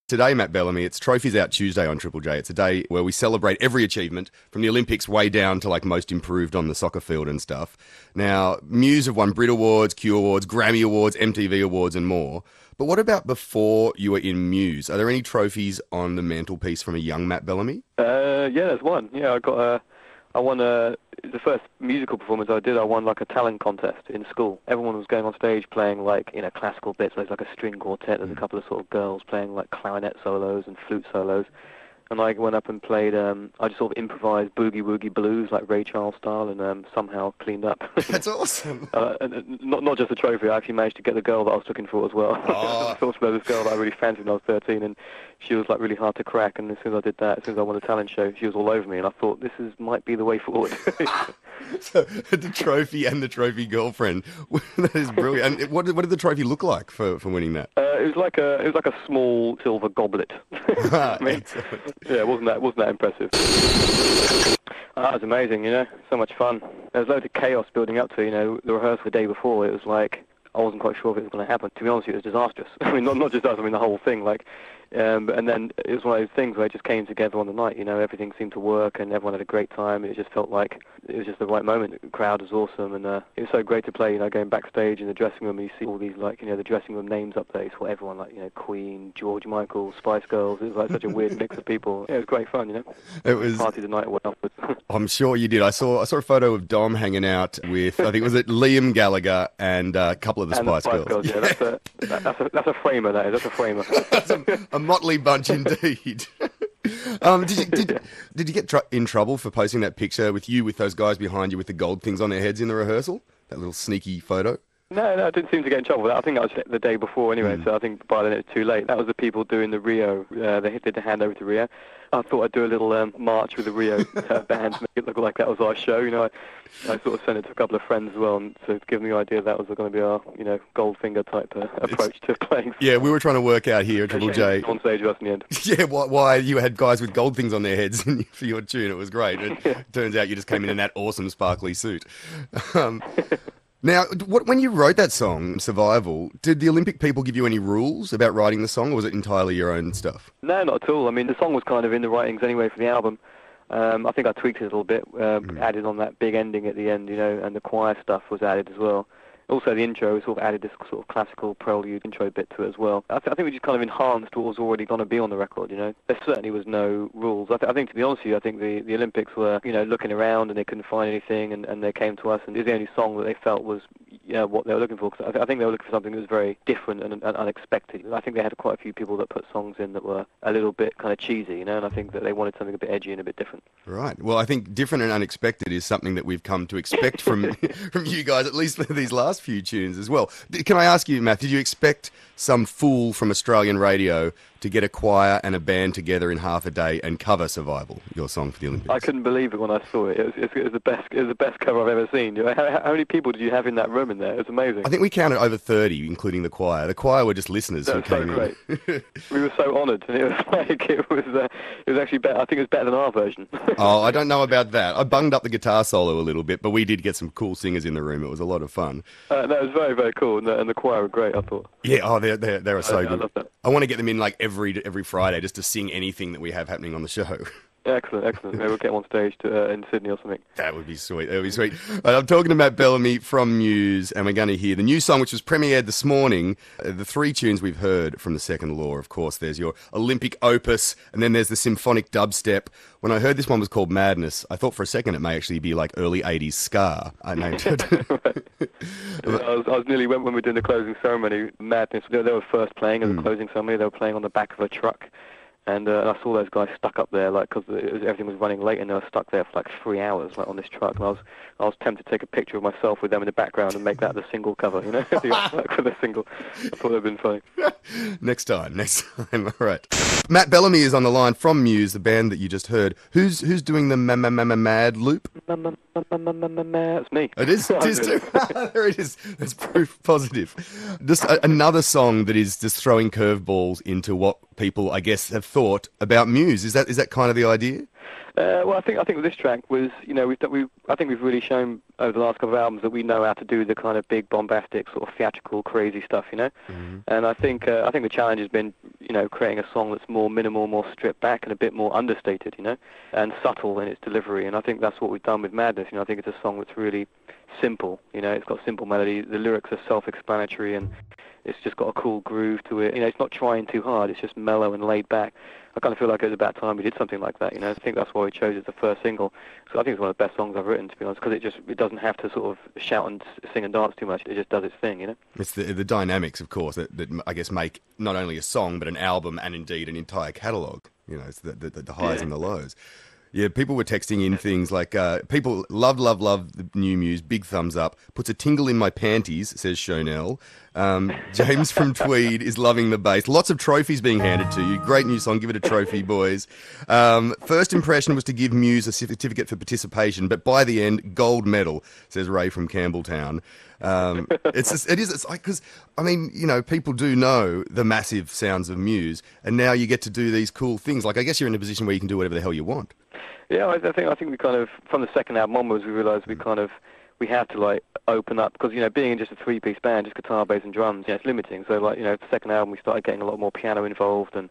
Today, Matt Bellamy, it's Trophies Out Tuesday on Triple J. It's a day where we celebrate every achievement from the Olympics way down to like most improved on the soccer field and stuff. Now, Muse have won Brit Awards, Q Awards, Grammy Awards, MTV Awards and more. But what about before you were in Muse? Are there any trophies on the mantelpiece from a young Matt Bellamy? Yeah, there's one. Yeah, I won the first musical performance I did. I won like a talent contest in school. Everyone was going on stage playing like classical bits. There's like a string quartet. There's a couple of sort of girls playing like clarinet solos and flute solos. And I went up and played. I just sort of improvised boogie woogie blues like Ray Charles style, and somehow cleaned up. That's awesome. And not just a trophy. I actually managed to get the girl that I was looking for as well. Oh. I thought there was this girl that I really fancied when I was 13, and she was like really hard to crack. And as soon as I did that, as soon as I won the talent show, she was all over me, and I thought might be the way forward. So the trophy and the trophy girlfriend. That is brilliant. And what did the trophy look like for winning that? It was like a small silver goblet. I mean, yeah, it wasn't that impressive. That was amazing, so much fun. There was loads of chaos building up to, the rehearsal the day before. It was like, I wasn't quite sure if it was going to happen. To be honest, it was disastrous. I mean, not just us, I mean the whole thing. And then it was one of those things where it just came together on the night. Everything seemed to work, and everyone had a great time. It just felt like it was just the right moment. The crowd was awesome, and it was so great to play. Going backstage in the dressing room, and you see all these the dressing room names up there. For everyone, Queen, George Michael, Spice Girls. It was like such a weird mix of people. Yeah, it was great fun. It was party the night went upwards. I'm sure you did. I saw a photo of Dom hanging out with, I think, was it Liam Gallagher and a couple of the Spice Girls. Yeah, that's a framer. That's a framer. That's a motley bunch indeed. Did you get in trouble for posting that picture with those guys behind you with the gold things on their heads in the rehearsal? That little sneaky photo? No, I didn't seem to get in trouble with that. I think that was the day before anyway, so I think by then it was too late. That was the people doing the Rio. They did the handover to Rio. I thought I'd do a little march with the Rio band to make it look like that was our show. I sort of sent it to a couple of friends as well, and to give them the idea that was going to be our, Goldfinger type approach to playing. Yeah, we were trying to work out here at Triple J. On stage with us in the end. Yeah, why you had guys with gold things on their heads for your tune. It was great. It turns out you just came in that awesome sparkly suit. Now, when you wrote that song, Survival, did the Olympic people give you any rules about writing the song, or was it entirely your own stuff? No, not at all. I mean, the song was kind of in the writings anyway for the album. I think I tweaked it a little bit, added on that big ending at the end, and the choir stuff was added as well. Also, the intro sort of added this sort of classical prelude intro bit to it as well. I think we just kind of enhanced what was already going to be on the record, There certainly was no rules. I think, to be honest with you, I think the Olympics were, looking around and they couldn't find anything, and they came to us, and it was the only song that they felt was what they were looking for. Cause I think they were looking for something that was very different and unexpected. I think they had quite a few people that put songs in that were a little bit kind of cheesy, and I think that they wanted something a bit edgy and a bit different. Right. Well, I think different and unexpected is something that we've come to expect from you guys, at least for these last few tunes as well. Can I ask you, Matt, did you expect some fool from Australian radio to get a choir and a band together in half a day and cover Survival, your song for the Olympics? I couldn't believe it when I saw it. It was the best cover I've ever seen. How many people did you have in that room in there? It was amazing. I think we counted over 30, incling the choir. The choir were just listeners who came great. in. We were so honoured, and it was actually better. I think it was better than our version. Oh, I don't know about that. I bunged up the guitar solo a little bit, but we did get some cool singers in the room. It was a lot of fun. That was very, very cool, and the choir were great, I thought. Yeah, they were so good. I love that. I want to get them in like every Friday just to sing anything that we have happening on the show. Excellent. Maybe we'll get them on stage in Sydney or something. That would be sweet. I'm talking to Matt Bellamy from Muse, and we're going to hear the new song, which was premiered this morning. The three tunes we've heard from the Second Law, of course. There's your Olympic opus, and then there's the symphonic dubstep. When I heard this one was called Madness, I thought for a second it may actually be like early 80s ska. I named it. I was nearly, when we were doing the closing ceremony, Madness, they were first playing as a closing ceremony. They were playing on the back of a truck. And I saw those guys stuck up there, because everything was running late, and they were stuck there for 3 hours, on this truck. And I was tempted to take a picture of myself with them in the background and make that the single cover, for the single. I thought that'd been funny. Next time. All right. Matt Bellamy is on the line from Muse, the band that you just heard. Who's doing the mad loop? It's me. It is too. There it is. That's proof positive. Just another song that is just throwing curveballs into what people, I guess, have thought about Muse. Is that kind of the idea? Well, I think with this track was, I think we've really shown over the last couple of albums that we know how to do the kind of big, bombastic, sort of theatrical, crazy stuff, Mm-hmm. And I think the challenge has been, creating a song that's more minimal, more stripped back, and a bit more understated, and subtle in its delivery. And I think that's what we've done with Madness. I think it's a song that's really simple. It's got simple melody. The lyrics are self-explanatory, and it's just got a cool groove to it. It's not trying too hard. It's just mellow and laid back. I kind of feel like it was about time we did something like that. I think that's why we chose it as the first single. So I think it's one of the best songs I've written, to be honest, because it doesn't have to sort of shout and sing and dance too much. It just does its thing, It's the dynamics, of course, that I guess make not only a song but an album and indeed an entire catalogue. It's the highs and the lows. Yeah, people were texting in things like, people love the new Muse, big thumbs up, puts a tingle in my panties, says Chanel. James from Tweed is loving the bass. Lots of trophies being handed to you. Great new song, give it a trophy, boys. First impression was to give Muse a certificate for participation, but by the end, gold medal, says Ray from Campbelltown. It's like, because, people do know the massive sounds of Muse, and now you get to do these cool things. Like, I guess you're in a position where you can do whatever the hell you want. Yeah, I think we kind of, from the second album onwards, we realised we had to open up, because being in just a three-piece band, just guitar, bass, and drums, it's limiting. So the second album we started getting a lot more piano involved, and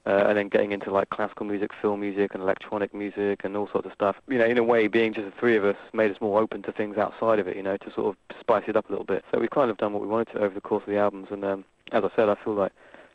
then getting into classical music, film music, and electronic music, and all sorts of stuff. In a way, being just the three of us made us more open to things outside of it, to sort of spice it up a little bit. So we've kind of done what we wanted to over the course of the albums, and as I said, I feel like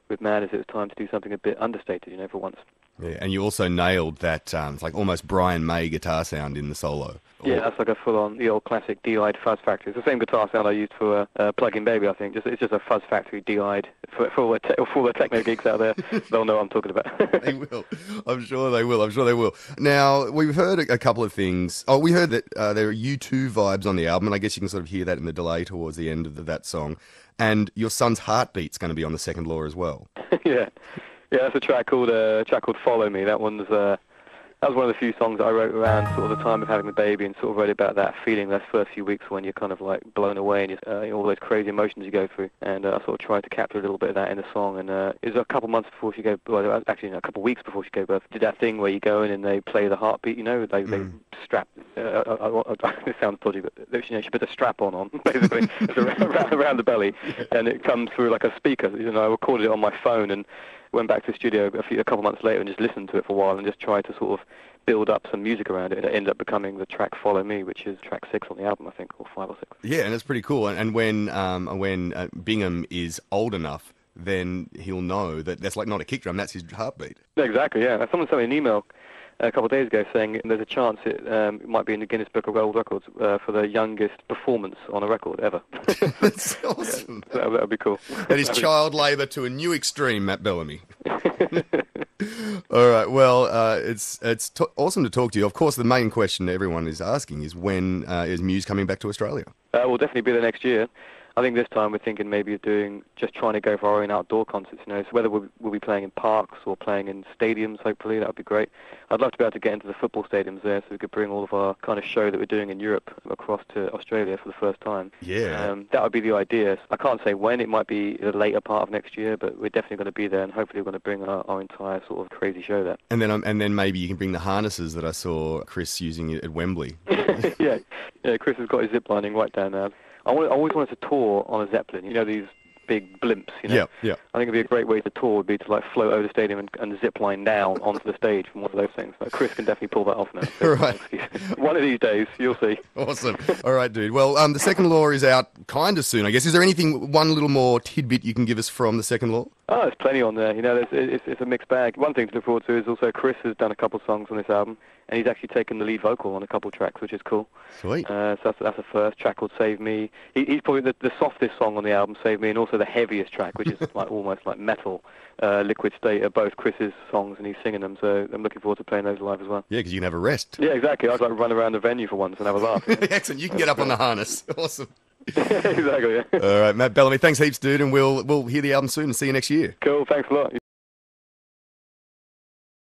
with Madness it was time to do something a bit understated, for once. Yeah, and you also nailed that, it's like almost Brian May guitar sound in the solo. Yeah, that's like a full-on, the old classic D-eyed Fuzz Factory. It's the same guitar sound I used for Plug-in Baby, I think. It's just a Fuzz Factory D-eyed. For all the techno geeks out there, they'll know what I'm talking about. They will. I'm sure they will. Now, we've heard a couple of things. Oh, we heard that there are U2 vibes on the album, and I guess you can sort of hear that in the delay towards the end of that song. And your son's heartbeat's going to be on the second law as well. Yeah. Yeah, that's a track called Follow Me. That was one of the few songs that I wrote around sort of the time of having the baby, and sort of wrote about that feeling, those first few weeks when you're kind of blown away and all those crazy emotions you go through. And I sort of tried to capture a little bit of that in the song. And it was a couple months before she gave birth, well, actually a couple of weeks before she gave birth, did that thing where you go in and they play the heartbeat, they strap, it sounds dodgy, but she put a strap on basically, around the belly, and it comes through like a speaker. I recorded it on my phone and went back to the studio a couple months later and just listened to it for a while and just tried to sort of build up some music around it. And it ended up becoming the track Follow Me, which is track 6 on the album, I think, or 5 or 6. Yeah, and it's pretty cool. And when Bingham is old enough, then he'll know that that's not a kick drum, that's his heartbeat. Exactly, yeah. Someone sent me an email a couple of days ago saying there's a chance it might be in the Guinness Book of World Records for the youngest performance on a record ever. That's awesome. Yeah, that would be cool. That is child labour to a new extreme, Matt Bellamy. All right, well, it's awesome to talk to you. Of course, the main question everyone is asking is when is Muse coming back to Australia? We'll definitely be there next year. I think this time we're thinking maybe of just trying to go for our own outdoor concerts, So whether we'll be playing in parks or playing in stadiums, hopefully, that would be great. I'd love to be able to get into the football stadiums there so we could bring all of our kind of show that we're doing in Europe across to Australia for the first time. Yeah. That would be the idea. I can't say when. It might be the later part of next year, but we're definitely going to be there, and hopefully we're going to bring our entire sort of crazy show there. And then maybe you can bring the harnesses that I saw Chris using at Wembley. Yeah, Chris has got his zip lining right down there. I always wanted to tour on a Zeppelin, these big blimps, Yeah. I think it'd be a great way to tour would be to float over the stadium and zip line down onto the stage from one of those things. Chris can definitely pull that off now. Right. One of these days, you'll see. Awesome. All right, dude. Well, the second law is out kind of soon, I guess. Is there one little more tidbit you can give us from the second law? Oh, there's plenty on there. It's a mixed bag. One thing to look forward to is also Chris has done a couple songs on this album, and he's actually taken the lead vocal on a couple tracks, which is cool. Sweet. So that's the first track called Save Me. He's probably the softest song on the album, Save Me, and also the heaviest track, which is almost like metal, Liquid State, are both Chris's songs, and he's singing them, so I'm looking forward to playing those live as well. Yeah, because you can have a rest. Yeah, exactly. I'd run around the venue for once and have a laugh. Excellent. You can get up on the harness. Awesome. Exactly, yeah. All right, Matt Bellamy, thanks heaps, dude, and we'll hear the album soon and see you next year. Cool, thanks a lot.